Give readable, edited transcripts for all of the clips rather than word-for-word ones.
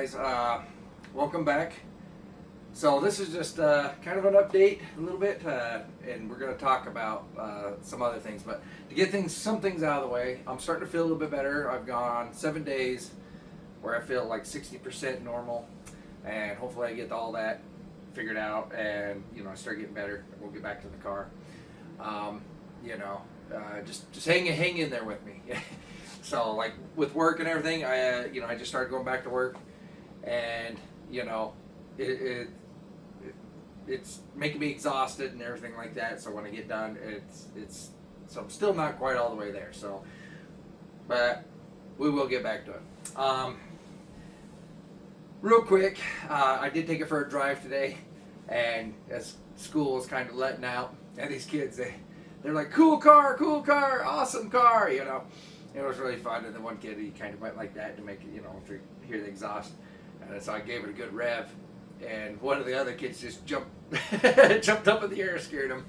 guys? Welcome back. So this is just kind of an update a little bit, and we're going to talk about some other things. But to get some things out of the way, I'm starting to feel a little bit better. I've gone 7 days where I feel like 60% normal, and hopefully I get all that figured out, and I start getting better. We'll get back to the car. Just hang in there with me. So like with work and everything, I just started going back to work, and it's making me exhausted and everything like that. So when I get done, so I'm still not quite all the way there. So, but we will get back to it. Real quick, I did take it for a drive today, and as school was kind of letting out, and these kids they're like, cool car, awesome car, It was really fun, and the one kid, he kind of went like that to make it, to hear the exhaust. And so I gave it a good rev, and one of the other kids just jumped up in the air, scared him.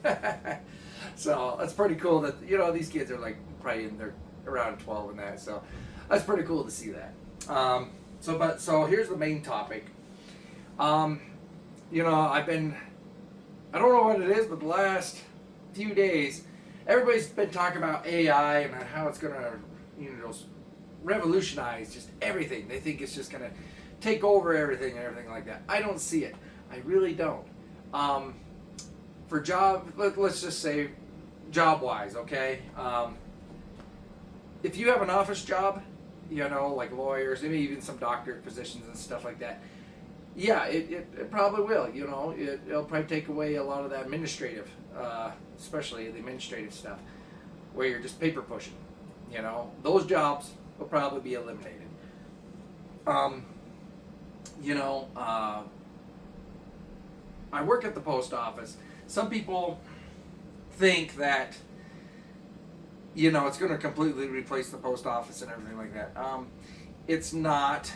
So that's pretty cool that, these kids are like probably they're around 12 and that, so that's pretty cool to see that. So here's the main topic. I don't know what it is, but the last few days, everybody's been talking about AI and how it's going to, revolutionize just everything. They think it's just going to take over everything and everything like that. I don't see it. I really don't. For let's just say job-wise, okay? If you have an office job, like lawyers, maybe even some doctor positions and stuff like that, yeah, it probably will. It'll probably take away a lot of that administrative, especially the administrative stuff, where you're just paper pushing. Those jobs will probably be eliminated. I work at the post office. Some people think that, it's going to completely replace the post office and everything like that. It's not.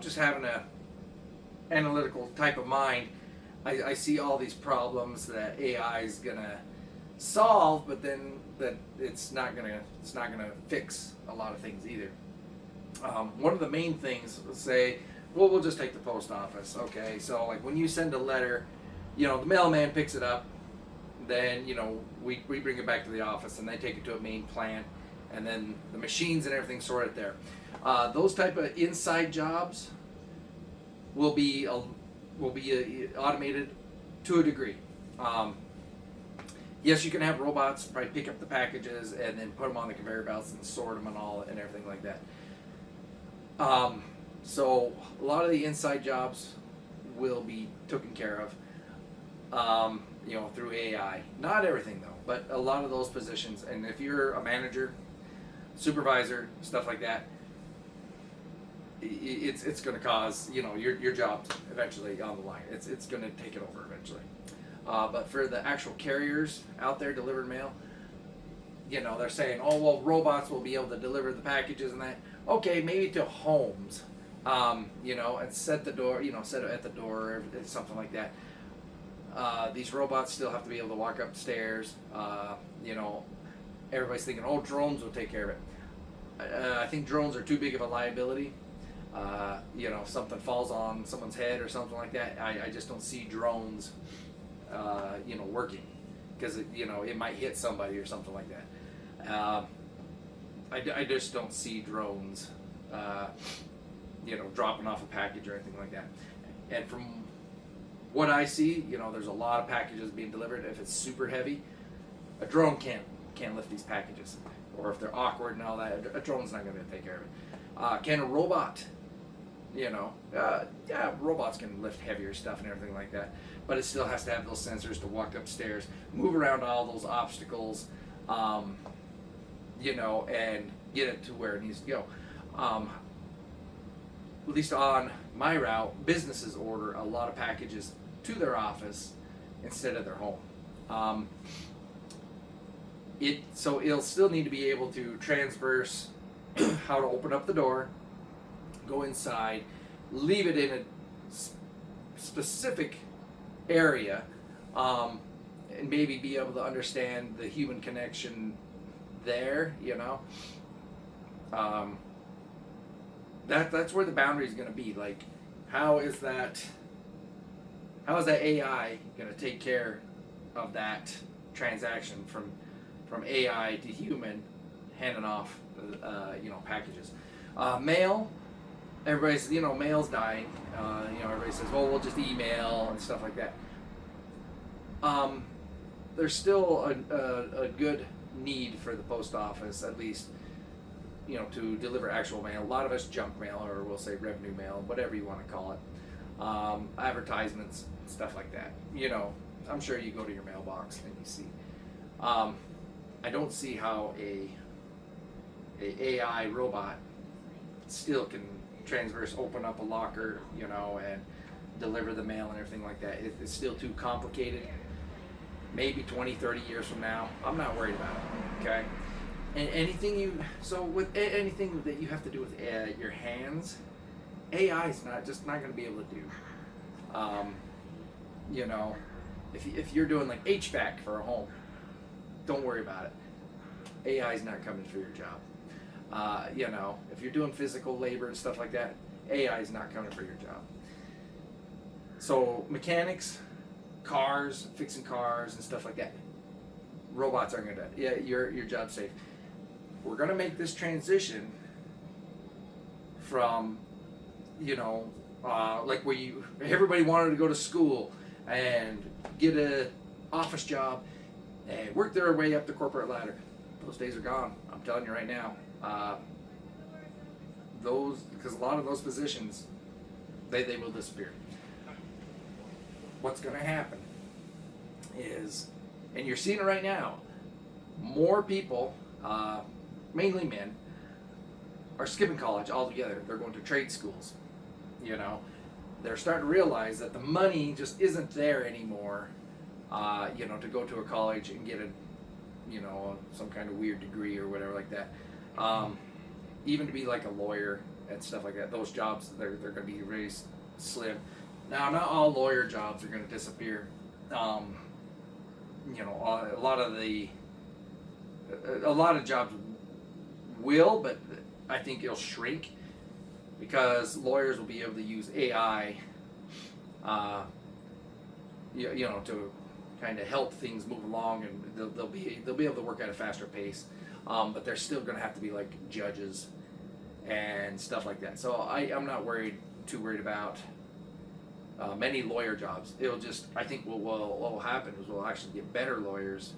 Just having a analytical type of mind, I see all these problems that AI is gonna solve, but then that it's not gonna fix a lot of things either. One of the main things, let's say, we'll just take the post office. Okay, so like when you send a letter, the mailman picks it up, then we bring it back to the office, and they take it to a main plant, and then the machines and everything sort it there. Those type of inside jobs will be automated to a degree. Yes, you can have robots probably pick up the packages and then put them on the conveyor belts and sort them and all and everything like that. So a lot of the inside jobs will be taken care of, through AI. Not everything though, but a lot of those positions. And if you're a manager, supervisor, stuff like that, it's going to cause your job eventually on the line. It's going to take it over eventually. But for the actual carriers out there delivering mail, they're saying, oh well, robots will be able to deliver the packages and that. Okay, maybe to homes, and set the door, set it at the door or something like that. These robots still have to be able to walk upstairs. Everybody's thinking, oh, drones will take care of it. I think drones are too big of a liability. If something falls on someone's head or something like that, I just don't see drones, working, because it might hit somebody or something like that. I just don't see drones, dropping off a package or anything like that. And from what I see, there's a lot of packages being delivered. If it's super heavy, a drone can't lift these packages. Or if they're awkward and all that, a drone's not going to take care of it. Can a robot? Robots can lift heavier stuff and everything like that, but it still has to have those sensors to walk upstairs, move around all those obstacles, and get it to where it needs to go. At least on my route, businesses order a lot of packages to their office instead of their home. It'll still need to be able to transverse how to open up the door, go inside, leave it in a specific area, and maybe be able to understand the human connection there, that's where the boundary is going to be. Like, how is that AI going to take care of that transaction from AI to human, handing off packages. Mail, everybody's mail's dying. Everybody says, well, we'll just email and stuff like that. There's still a good need for the post office, at least, to deliver actual mail. A lot of us junk mail, or we'll say revenue mail, whatever you want to call it. Advertisements, stuff like that. I'm sure you go to your mailbox and you see. I don't see how a AI robot still can open up a locker, and deliver the mail and everything like that. It's still too complicated. Maybe 20, 30 years from now, I'm not worried about it, okay? And anything that you have to do with your hands, AI is not going to be able to do. If you're doing like HVAC for a home, don't worry about it. AI is not coming for your job. If you're doing physical labor and stuff like that, AI is not coming for your job. So mechanics, cars, fixing cars and stuff like that, robots aren't gonna. Yeah, your job's safe. We're gonna make this transition from, like where everybody wanted to go to school and get a office job and work their way up the corporate ladder. Those days are gone. I'm telling you right now. Because a lot of those positions, they will disappear. What's going to happen is, and you're seeing it right now, more people, mainly men, are skipping college altogether. They're going to trade schools. They're starting to realize that the money just isn't there anymore. To go to a college and get some kind of weird degree or whatever like that. Even to be like a lawyer and stuff like that. Those jobs, they're going to be really slim. Now, not all lawyer jobs are going to disappear. A lot of jobs will, but I think it'll shrink because lawyers will be able to use AI, to kind of help things move along, and they'll be able to work at a faster pace. But they're still going to have to be like judges and stuff like that. So I'm not too worried about many lawyer jobs. I think what will happen is we'll actually get better lawyers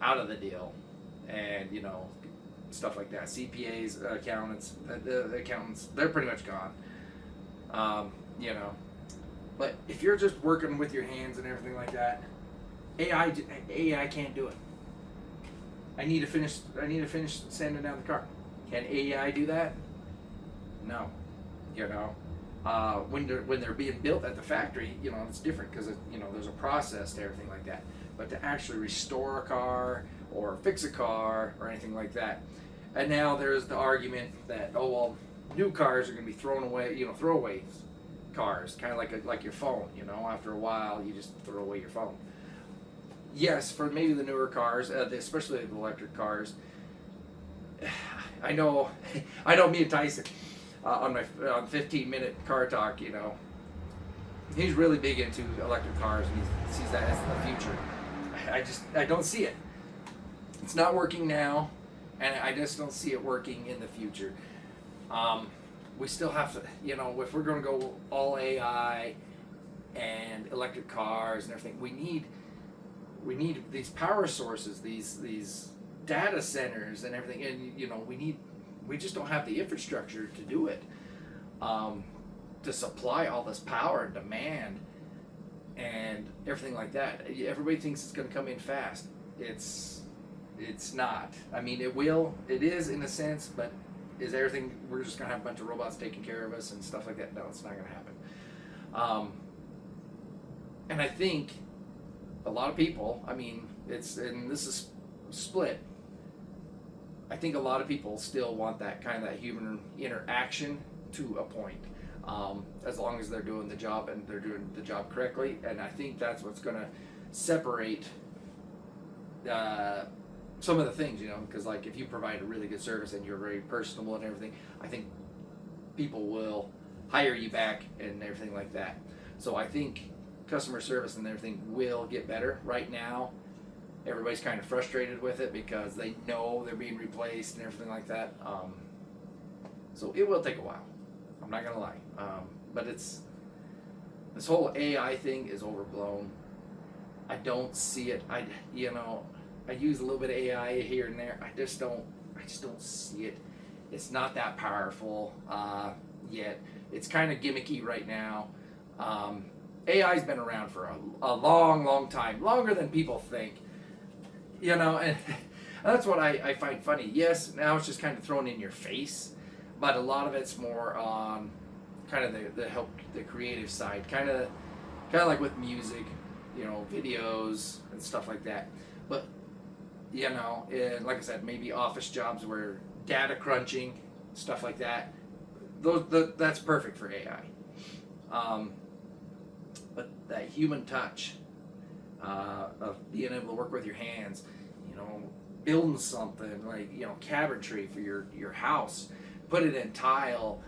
out of the deal, and stuff like that. CPAs, accountants, the accountants, they're pretty much gone. But if you're just working with your hands and everything like that, AI can't do it. I need to finish sanding down the car. Can AI do that? No. When they're being built at the factory, it's different because there's a process to everything like that. But to actually restore a car or fix a car or anything like that, and now there's the argument that new cars are going to be thrown away, throwaway cars, kind of like your phone. After a while, you just throw away your phone. Yes, for maybe the newer cars, especially the electric cars. I know me and Tyson on 15-minute car talk. He's really big into electric cars, and he sees that as the future. I don't see it. It's not working now, and I just don't see it working in the future. We still have to, if we're going to go all AI and electric cars and everything, we need these power sources, these data centers and everything, and we just don't have the infrastructure to do it, to supply all this power and demand and everything like that. Everybody thinks it's going to come in fast. It's not. I mean, it is in a sense, but is everything, we're just going to have a bunch of robots taking care of us and stuff like that? No, it's not going to happen. And I think a lot of people, this is split. I think a lot of people still want that human interaction to a point, as long as they're doing the job and they're doing the job correctly. And I think that's what's going to separate some of the things, because like if you provide a really good service and you're very personable and everything, I think people will hire you back and everything like that. So I think customer service and everything will get better. Right now, everybody's kind of frustrated with it because they know they're being replaced and everything like that. So it will take a while. I'm not gonna lie. But this whole AI thing is overblown. I don't see it. I use a little bit of AI here and there. I just don't see it. It's not that powerful yet. It's kind of gimmicky right now. AI's been around for a long, long time, longer than people think. And that's what I find funny. Yes, now it's just kind of thrown in your face, but a lot of it's more on kind of the creative side, kind of like with music, videos and stuff like that. But and like I said, maybe office jobs where data crunching, stuff like that. That's perfect for AI. But that human touch of being able to work with your hands, building something like cabinetry for your house, put it in tile,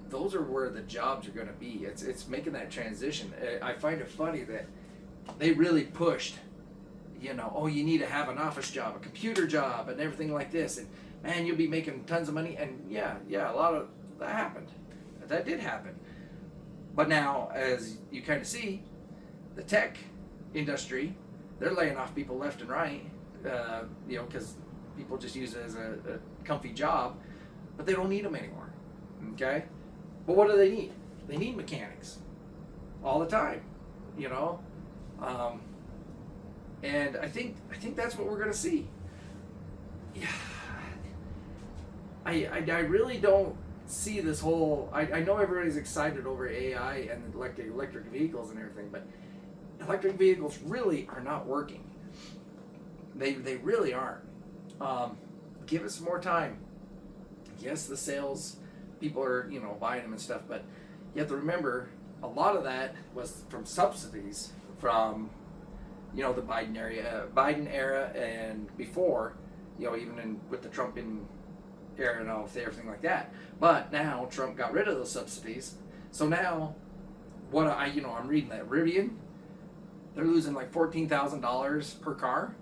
those are where the jobs are going to be. It's making that transition. I find it funny that they really pushed, oh, you need to have an office job, a computer job, and everything like this, and man, you'll be making tons of money. And yeah, a lot of that happened. That did happen. But now, as you kind of see, the tech industry, they're laying off people left and right, because people just use it as a comfy job, but they don't need them anymore. Okay? But what do they need? They need mechanics all the time, and I think that's what we're going to see. Yeah, I really don't see this whole. I know everybody's excited over AI and electric vehicles and everything, but electric vehicles really are not working. They really aren't. Give it some more time. Yes, the sales people are buying them and stuff, but you have to remember a lot of that was from subsidies from the Biden era and before, even with the Trump era and everything like that. But now Trump got rid of those subsidies, so now I'm reading that Rivian, they're losing like $14,000 per car.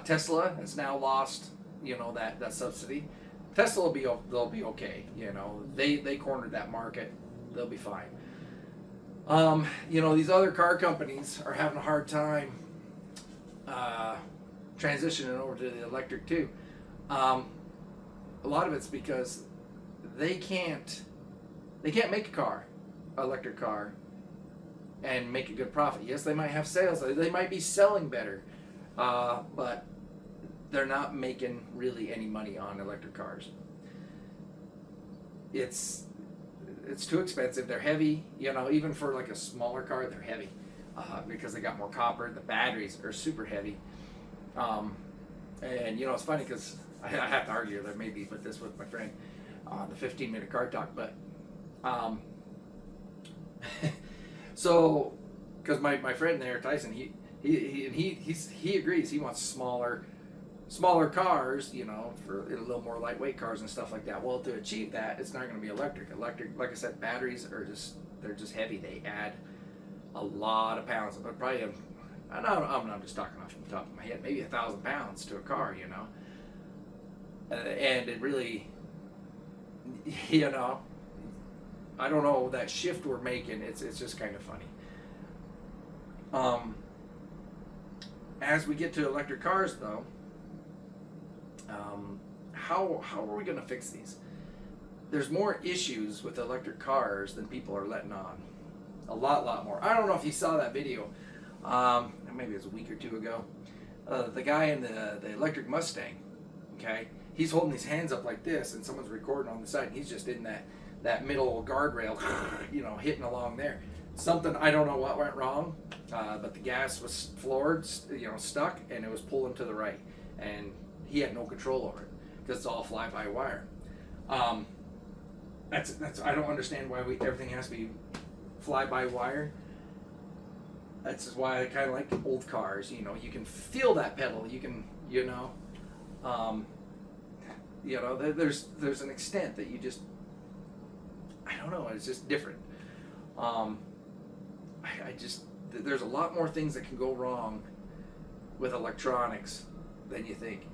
Tesla has now lost that subsidy. Tesla they'll be okay. They cornered that market. They'll be fine. These other car companies are having a hard time transitioning over to the electric too. A lot of it's because they can't make electric car, and make a good profit. Yes, they might have sales. They might be selling better, but they're not making really any money on electric cars. It's too expensive. They're heavy. Even for like a smaller car, they're heavy because they got more copper. The batteries are super heavy. And it's funny because I have to argue there maybe with this with my friend on the 15-minute car talk, but so because my friend there, Tyson, he agrees. He wants smaller cars, for a little more lightweight cars and stuff like that. Well, to achieve that, it's not going to be electric. Like I said, batteries they're just heavy. They add a lot of pounds. But probably, I'm just talking off the top of my head, maybe 1,000 pounds to a car, and it really, I don't know, that shift we're making, it's just kind of funny. As we get to electric cars, though, how are we going to fix these? There's more issues with electric cars than people are letting on. A lot more. I don't know if you saw that video. Maybe it was a week or two ago. The guy in the electric Mustang, okay? He's holding his hands up like this, and someone's recording on the side, and he's just in that middle guardrail, hitting along there. Something, I don't know what went wrong, but the gas was floored, stuck, and it was pulling to the right. And he had no control over it because it's all fly-by-wire. That's I don't understand why everything has to be fly-by-wire. That's just why I kind of like old cars. You can feel that pedal. You can, You know, there's an extent that you just, I don't know, it's just different. I just, there's a lot more things that can go wrong with electronics than you think.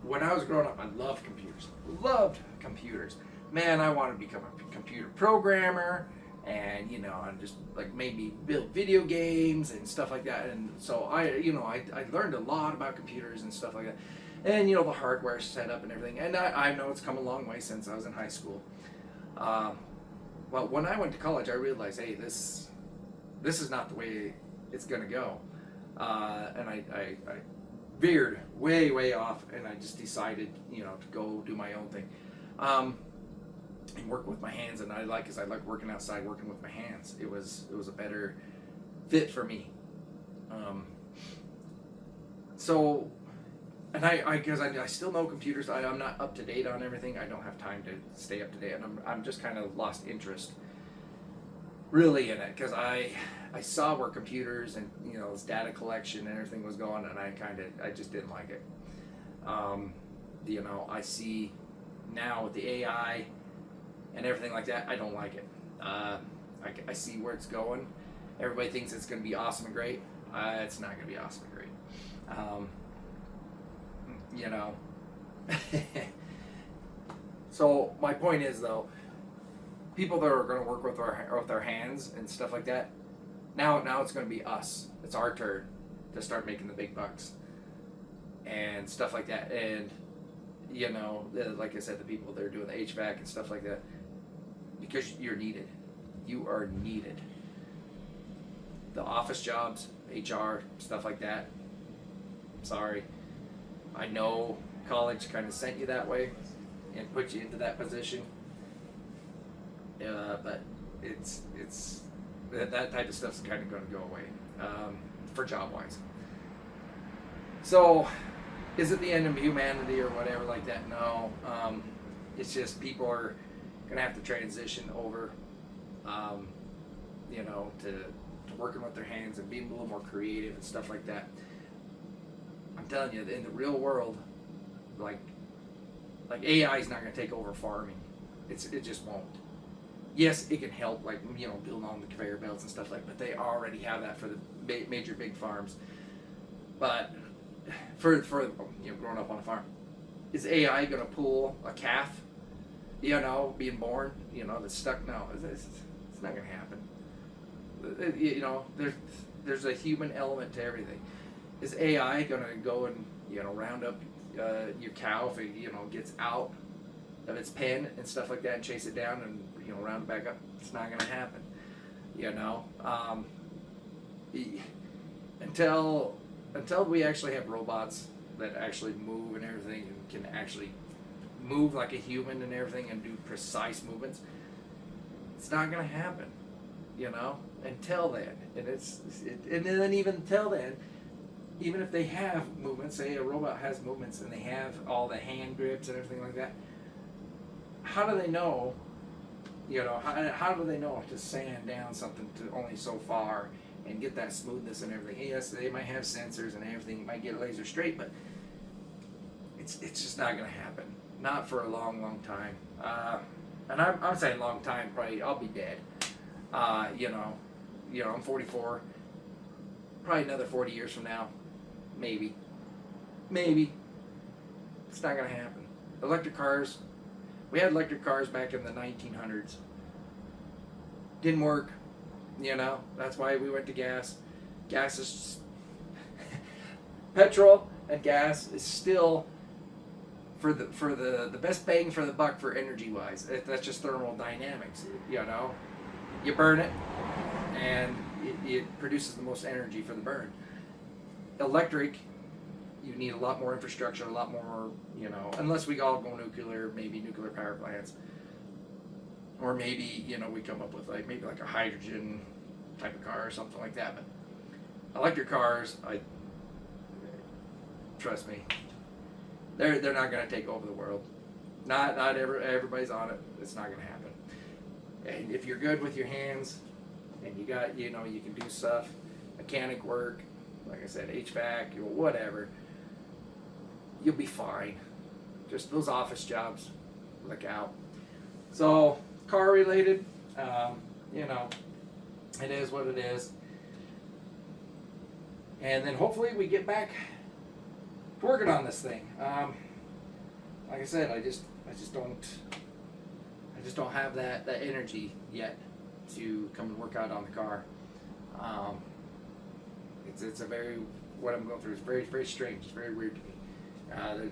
When I was growing up, I loved computers. Loved computers. Man, I wanted to become a computer programmer, and you know, and just like maybe build video games and stuff like that. And so I learned a lot about computers and stuff like that. And you know, the hardware setup and everything. And I know it's come a long way since I was in high school. Well, when I went to college, I realized, hey, this is not the way it's gonna go. And I veered way off, and I just decided, you know, to go do my own thing, and work with my hands. And I like working outside, working with my hands. It was a better fit for me. So, and I still know computers. I'm not up to date on everything. I don't have time to stay up to date, and I'm just kind of lost interest really in it, because I saw where computers and, you know, this data collection and everything was going, and I just didn't like it. You know, I see now with the AI and everything like that, I don't like it. I see where it's going. Everybody thinks it's going to be awesome and great. It's not going to be awesome and great. You know. So my point is, though, people that are going to work with our hands and stuff like that, now it's going to be us. It's our turn to start making the big bucks and stuff like that. And you know, like I said, the people that are doing the HVAC and stuff like that, because you're needed. You are needed. The office jobs, HR, stuff like that, sorry. I know college kind of sent you that way and put you into that position. But it's that type of stuff's kind of going to go away, for job wise. So, is it the end of humanity or whatever like that? No. It's just people are going to have to transition over, you know, to working with their hands and being a little more creative and stuff like that. I'm telling you, in the real world, like AI is not going to take over farming. It just won't. Yes, it can help, like, you know, building on the conveyor belts and stuff like that, but they already have that for the major big farms. But for you know, growing up on a farm, is AI going to pull a calf, you know, being born, you know, that's stuck? No, it's not going to happen. You know, there's a human element to everything. Is AI going to go and, you know, round up your cow if it, you know, gets out of its pen and stuff like that and chase it down and, you know, round it back up? It's not going to happen. You know, until we actually have robots that actually move and everything and can actually move like a human and everything and do precise movements, it's not going to happen. You know, until then, and then even until then, even if they have movements, say a robot has movements and they have all the hand grips and everything like that, how do they know, you know, how do they know to sand down something to only so far and get that smoothness and everything? Yes, they might have sensors and everything, might get laser straight, but it's just not going to happen. Not for a long time. And I'm saying long time, probably I'll be dead. You know, I'm 44. Probably another 40 years from now, maybe. It's not going to happen. Electric cars. We had electric cars back in the 1900s. Didn't work. You know, that's why we went to gas. Gas is petrol and gas is still for the best bang for the buck for energy wise. That's just thermodynamics. You know, you burn it and it produces the most energy for the burn. Electric, you need a lot more infrastructure, a lot more, you know, unless we all go nuclear, maybe nuclear power plants. Or maybe, you know, we come up with maybe a hydrogen type of car or something like that. But electric cars, trust me, they're not going to take over the world. Not everybody's on it. It's not going to happen. And if you're good with your hands, and you got, you know, you can do stuff, mechanic work, like I said, HVAC, or whatever, you'll be fine. just those office jobs, look out. So car related, you know, it is what it is. And then hopefully we get back to working on this thing. Like I said, I just don't have that energy yet to come and work out on the car. It's a very, what I'm going through is very, very strange. It's very weird to me.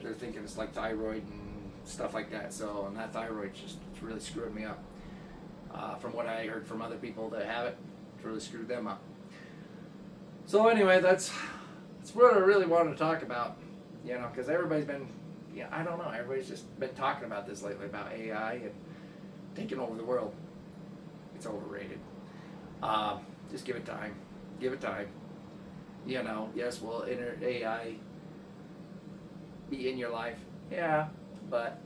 They're thinking it's like thyroid and stuff like that. So, and that thyroid's just, it's really screwing me up. From what I heard from other people that have it, it's really screwed them up. So anyway, that's what I really wanted to talk about. You know, because everybody's been, yeah, I don't know, everybody's just been talking about this lately, about AI and taking over the world. It's overrated. Just give it time. Give it time. You know, yes, will AI be in your life? Yeah, but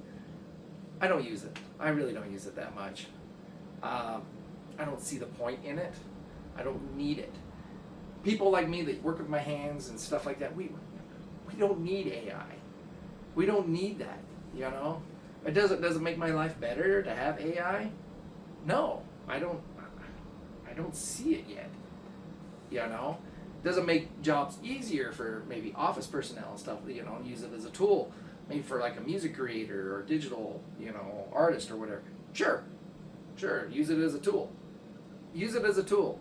I don't use it. I really don't use it that much. I don't see the point in it. I don't need it. People like me that work with my hands and stuff like that, we don't need AI. We don't need that, you know? It doesn't make my life better to have AI? No, I don't see it yet. You know? It doesn't make jobs easier for maybe office personnel and stuff, you know, use it as a tool. Maybe for like a music creator or digital, you know, artist or whatever. Sure, use it as a tool. Use it as a tool.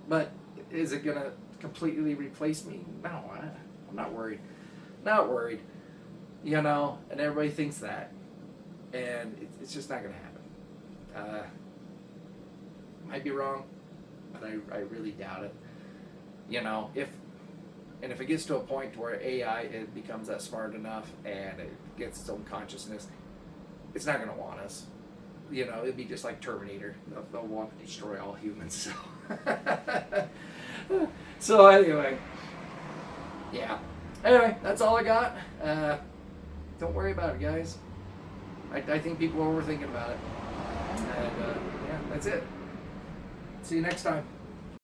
But is it gonna completely replace me? No, I'm not worried. Not worried. You know, and everybody thinks that. And it's just not gonna happen. Might be wrong, but I really doubt it. You know, if it gets to a point where AI it becomes that smart enough and it gets its own consciousness, it's not gonna want us. You know, it'd be just like Terminator. They'll want to destroy all humans. So anyway, yeah. Anyway, that's all I got. Don't worry about it, guys. I think people are overthinking about it. And yeah, that's it. See you next time.